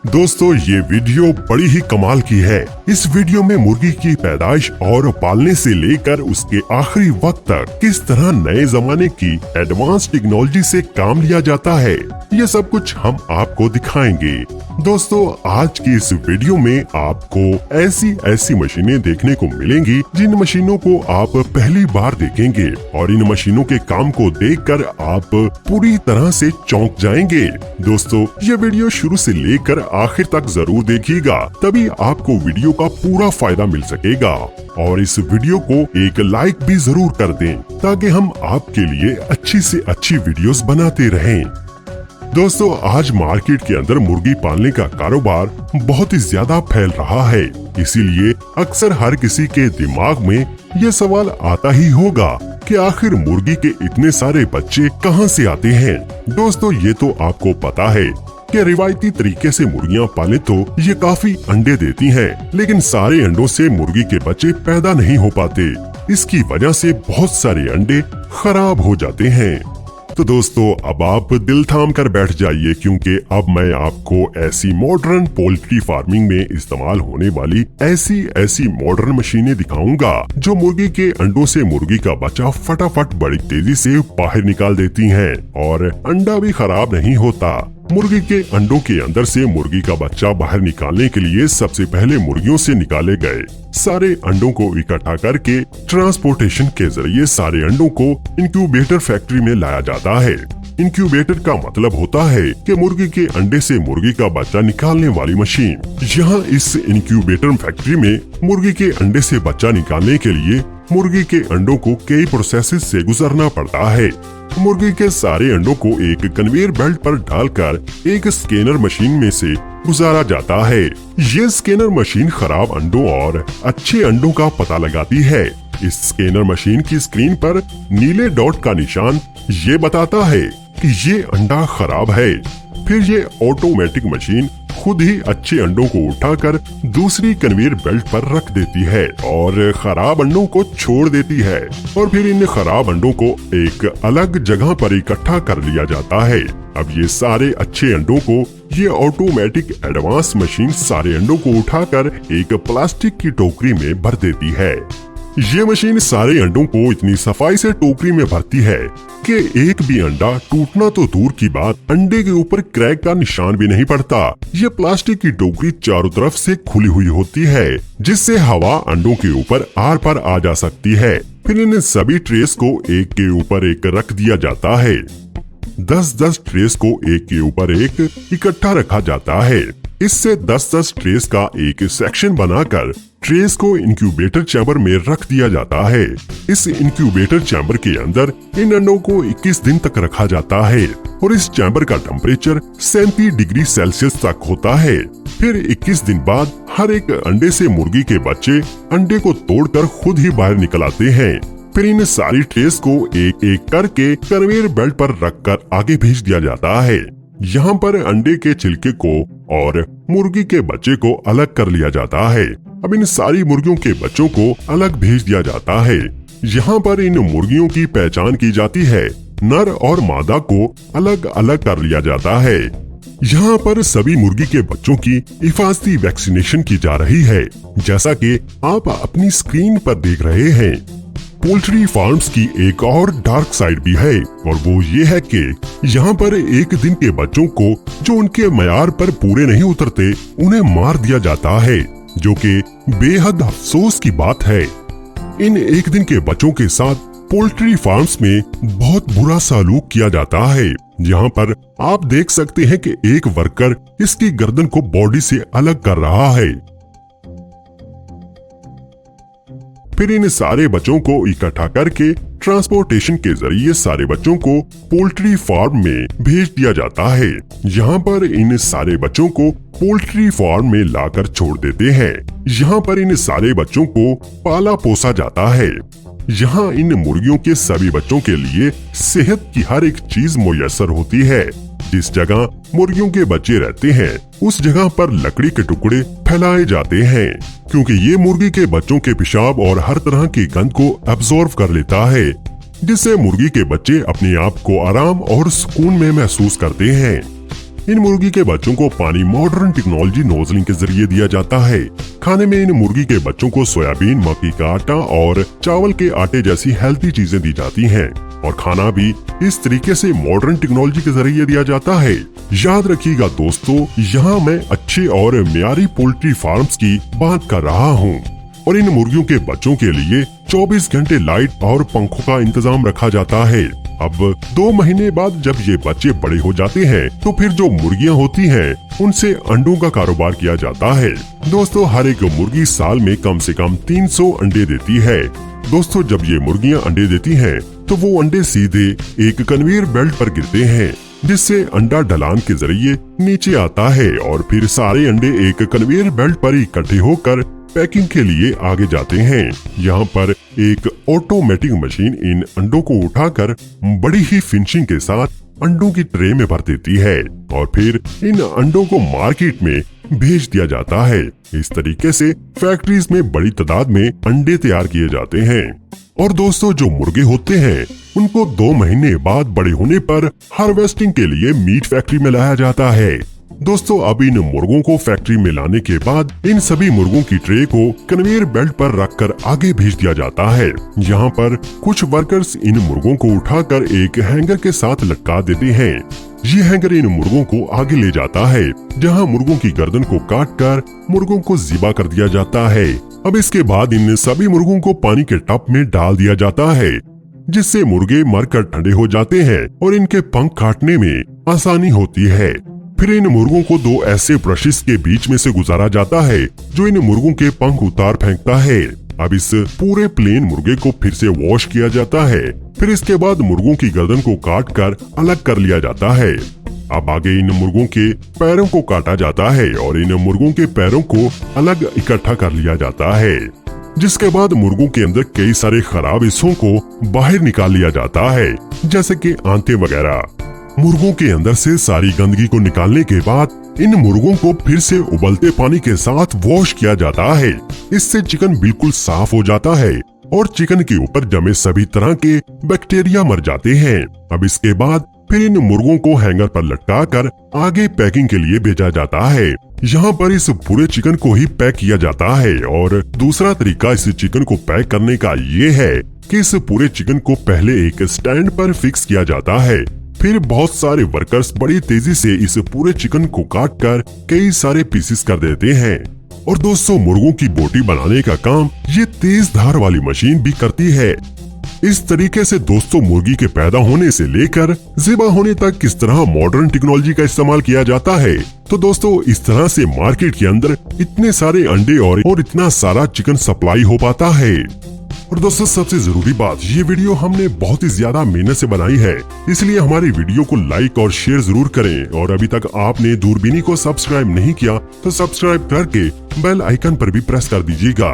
दोस्तों ये वीडियो बड़ी ही कमाल की है। इस वीडियो में मुर्गी की पैदाइश और पालने से लेकर उसके आखिरी वक्त तक किस तरह नए जमाने की एडवांस टेक्नोलॉजी से काम लिया जाता है, ये सब कुछ हम आपको दिखाएंगे। दोस्तों आज की इस वीडियो में आपको ऐसी मशीनें देखने को मिलेंगी जिन मशीनों को आप पहली बार देखेंगे और इन मशीनों के काम को देखकर आप पूरी तरह से चौंक जाएंगे। दोस्तों ये वीडियो शुरू से लेकर आखिर तक जरूर देखिएगा, तभी आपको वीडियो का पूरा फायदा मिल सकेगा। और इस वीडियो को एक लाइक भी जरूर कर दें ताकि हम आपके लिए अच्छी से अच्छी वीडियोस बनाते रहें। दोस्तों आज मार्केट के अंदर मुर्गी पालने का कारोबार बहुत ही ज्यादा फैल रहा है, इसीलिए अक्सर हर किसी के दिमाग में ये सवाल आता ही होगा कि आखिर मुर्गी के इतने सारे बच्चे कहां से आते हैं। दोस्तों ये तो आपको पता है कि रिवायती तरीके से मुर्गियां पाले तो ये काफी अंडे देती हैं, लेकिन सारे अंडों से मुर्गी के बच्चे पैदा नहीं हो पाते। इसकी वजह से बहुत सारे अंडे खराब हो जाते हैं। तो दोस्तों अब आप दिल थाम कर बैठ जाइए, क्योंकि अब मैं आपको ऐसी मॉडर्न पोल्ट्री फार्मिंग में इस्तेमाल होने वाली ऐसी मॉडर्न मशीनें दिखाऊंगा जो मुर्गी के अंडों से मुर्गी का बच्चा फटाफट बड़ी तेजी से बाहर निकाल देती हैं और अंडा भी खराब नहीं होता। मुर्गी के अंडों के अंदर से मुर्गी का बच्चा बाहर निकालने के लिए सबसे पहले मुर्गियों से निकाले गए सारे अंडों को इकट्ठा करके ट्रांसपोर्टेशन के जरिए सारे अंडों को इंक्यूबेटर फैक्ट्री में लाया जाता है। इंक्यूबेटर का मतलब होता है कि मुर्गी के अंडे से मुर्गी का बच्चा निकालने वाली मशीन। यहाँ इस इंक्यूबेटर फैक्ट्री में मुर्गी के अंडे से बच्चा निकालने के लिए मुर्गी के अंडों को कई प्रोसेसेस से गुजरना पड़ता है। मुर्गी के सारे अंडों को एक कन्वेयर बेल्ट पर डालकर एक स्कैनर मशीन में से गुजारा जाता है। ये स्कैनर मशीन खराब अंडों और अच्छे अंडों का पता लगाती है। इस स्कैनर मशीन की स्क्रीन पर नीले डॉट का निशान ये बताता है कि ये अंडा खराब है। फिर ये ऑटोमेटिक मशीन खुद ही अच्छे अंडों को उठाकर दूसरी कन्वेयर बेल्ट पर रख देती है और खराब अंडों को छोड़ देती है और फिर इन खराब अंडों को एक अलग जगह पर इकट्ठा कर लिया जाता है। अब ये सारे अच्छे अंडों को ये ऑटोमेटिक एडवांस मशीन सारे अंडों को उठाकर एक प्लास्टिक की टोकरी में भर देती है। ये मशीन सारे अंडों को इतनी सफाई से टोकरी में भरती है कि एक भी अंडा टूटना तो दूर की बात, अंडे के ऊपर क्रैक का निशान भी नहीं पड़ता। ये प्लास्टिक की टोकरी चारों तरफ से खुली हुई होती है, जिससे हवा अंडों के ऊपर आर पार आ जा सकती है। फिर इन सभी ट्रेस को एक के ऊपर एक रख दिया जाता है। 10-10 ट्रेस को एक के ऊपर एक इकट्ठा रखा जाता है। इससे 10-10 ट्रेस का एक सेक्शन बनाकर ट्रेस को इंक्यूबेटर चैम्बर में रख दिया जाता है। इस इंक्यूबेटर चैम्बर के अंदर इन अंडों को 21 दिन तक रखा जाता है और इस चैम्बर का टेम्परेचर 37 डिग्री सेल्सियस तक होता है। फिर 21 दिन बाद हर एक अंडे से मुर्गी के बच्चे अंडे को तोड़कर खुद ही बाहर निकल आते हैं। फिर इन सारी ट्रेस को एक एक करके कन्वेयर बेल्ट पर रखकर आगे भेज दिया जाता है। यहाँ पर अंडे के छिलके को और मुर्गी के बच्चे को अलग कर लिया जाता है। अब इन सारी मुर्गियों के बच्चों को अलग भेज दिया जाता है। यहाँ पर इन मुर्गियों की पहचान की जाती है। नर और मादा को अलग अलग कर लिया जाता है। यहाँ पर सभी मुर्गी के बच्चों की हिफाजती वैक्सीनेशन की जा रही है, जैसा कि आप अपनी स्क्रीन पर देख रहे हैं। पोल्ट्री फार्म्स की एक और डार्क साइड भी है और वो ये है कि यहाँ पर एक दिन के बच्चों को जो उनके मयार पर पूरे नहीं उतरते उन्हें मार दिया जाता है, जो कि बेहद अफसोस की बात है। इन एक दिन के बच्चों के साथ पोल्ट्री फार्म्स में बहुत बुरा सलूक किया जाता है। यहाँ पर आप देख सकते हैं कि एक वर्कर इसकी गर्दन को बॉडी से अलग कर रहा है। फिर इन सारे बच्चों को इकट्ठा करके ट्रांसपोर्टेशन के जरिए सारे बच्चों को पोल्ट्री फार्म में भेज दिया जाता है। यहाँ पर इन सारे बच्चों को पोल्ट्री फार्म में लाकर छोड़ देते हैं। यहाँ पर इन सारे बच्चों को पाला पोसा जाता है। यहाँ इन मुर्गियों के सभी बच्चों के लिए सेहत की हर एक चीज मुयस्सर होती है। जिस जगह मुर्गियों के बच्चे रहते हैं उस जगह पर लकड़ी के टुकड़े फैलाए जाते हैं, क्योंकि ये मुर्गी के बच्चों के पेशाब और हर तरह की गंद को एब्जॉर्ब कर लेता है, जिससे मुर्गी के बच्चे अपने आप को आराम और सुकून में महसूस करते हैं। इन मुर्गी के बच्चों को पानी मॉडर्न टेक्नोलॉजी नोजलिंग के जरिए दिया जाता है। खाने में इन मुर्गी के बच्चों को सोयाबीन, मक्की का आटा और चावल के आटे जैसी हेल्थी चीजें दी जाती हैं और खाना भी इस तरीके से मॉडर्न टेक्नोलॉजी के जरिए दिया जाता है। याद रखिएगा दोस्तों, यहाँ मैं अच्छे और मियारी पोल्ट्री फार्म्स की बात कर रहा हूँ और इन मुर्गियों के बच्चों के लिए 24 घंटे लाइट और पंखों का इंतजाम रखा जाता है। अब 2 महीने बाद जब ये बच्चे बड़े हो जाते हैं तो फिर जो मुर्गियां होती हैं उनसे अंडों का कारोबार किया जाता है। दोस्तों, हर एक मुर्गी साल में कम से कम 300 अंडे देती है। दोस्तों, जब ये मुर्गियां अंडे देती हैं तो वो अंडे सीधे एक कन्वेयर बेल्ट पर गिरते हैं, जिससे अंडा ढलान के जरिए नीचे आता है और फिर सारे अंडे एक कन्वेयर बेल्ट पर इकट्ठे होकर पैकिंग के लिए आगे जाते हैं। यहाँ पर एक ऑटोमेटिक मशीन इन अंडों को उठाकर बड़ी ही फिनिशिंग के साथ अंडों की ट्रे में भर देती है और फिर इन अंडों को मार्केट में भेज दिया जाता है। इस तरीके से फैक्ट्रीज में बड़ी तादाद में अंडे तैयार किए जाते हैं। और दोस्तों, जो मुर्गे होते हैं उनको 2 महीने बाद बड़े होने पर हार्वेस्टिंग के लिए मीट फैक्ट्री में लाया जाता है। दोस्तों, अब इन मुर्गों को फैक्ट्री में लाने के बाद इन सभी मुर्गों की ट्रे को कन्वेयर बेल्ट पर रखकर आगे भेज दिया जाता है। यहाँ पर कुछ वर्कर्स इन मुर्गों को उठाकर एक हैंगर के साथ लटका देते हैं। ये हैंगर इन मुर्गों को आगे ले जाता है, जहाँ मुर्गों की गर्दन को काट कर मुर्गों को ज़िबा कर दिया जाता है। अब इसके बाद इन सभी मुर्गों को पानी के टब में डाल दिया जाता है, जिससे मुर्गे मरकर ठंडे हो जाते हैं और इनके पंख काटने में आसानी होती है। फिर इन मुर्गों को 2 ऐसे ब्रशेस के बीच में से गुजारा जाता है जो इन मुर्गों के पंख उतार फेंकता है। अब इस पूरे प्लेन मुर्गे को फिर से वॉश किया जाता है। फिर इसके बाद मुर्गों की गर्दन को काट कर अलग कर लिया जाता है। अब आगे इन मुर्गों के पैरों को काटा जाता है और इन मुर्गों के पैरों को अलग इकट्ठा कर लिया जाता है, जिसके बाद मुर्गों के अंदर कई सारे खराब हिस्सों को बाहर निकाल लिया जाता है, जैसे कि आंतें वगैरह। मुर्गों के अंदर से सारी गंदगी को निकालने के बाद इन मुर्गों को फिर से उबलते पानी के साथ वॉश किया जाता है। इससे चिकन बिल्कुल साफ हो जाता है और चिकन के ऊपर जमे सभी तरह के बैक्टीरिया मर जाते हैं। अब इसके बाद फिर इन मुर्गों को हैंगर पर लटकाकर आगे पैकिंग के लिए भेजा जाता है। यहाँ पर इस पूरे चिकन को ही पैक किया जाता है और दूसरा तरीका इस चिकन को पैक करने का ये है कि इस पूरे चिकन को पहले एक स्टैंड पर फिक्स किया जाता है। फिर बहुत सारे वर्कर्स बड़ी तेजी से इस पूरे चिकन को काटकर कई सारे पीसेस कर देते हैं। और दोस्तों, मुर्गों की बोटी बनाने का काम ये तेज धार वाली मशीन भी करती है। इस तरीके से दोस्तों, मुर्गी के पैदा होने से लेकर ज़िबा होने तक किस तरह मॉडर्न टेक्नोलॉजी का इस्तेमाल किया जाता है। तो दोस्तों, इस तरह से मार्केट के अंदर इतने सारे अंडे और इतना सारा चिकन सप्लाई हो पाता है। और दोस्तों, सबसे जरूरी बात, ये वीडियो हमने बहुत ही ज्यादा मेहनत से बनाई है, इसलिए हमारी वीडियो को लाइक और शेयर जरूर करें। और अभी तक आपने दूरबीनी को सब्सक्राइब नहीं किया तो सब्सक्राइब करके बेल आइकन पर भी प्रेस कर दीजिएगा।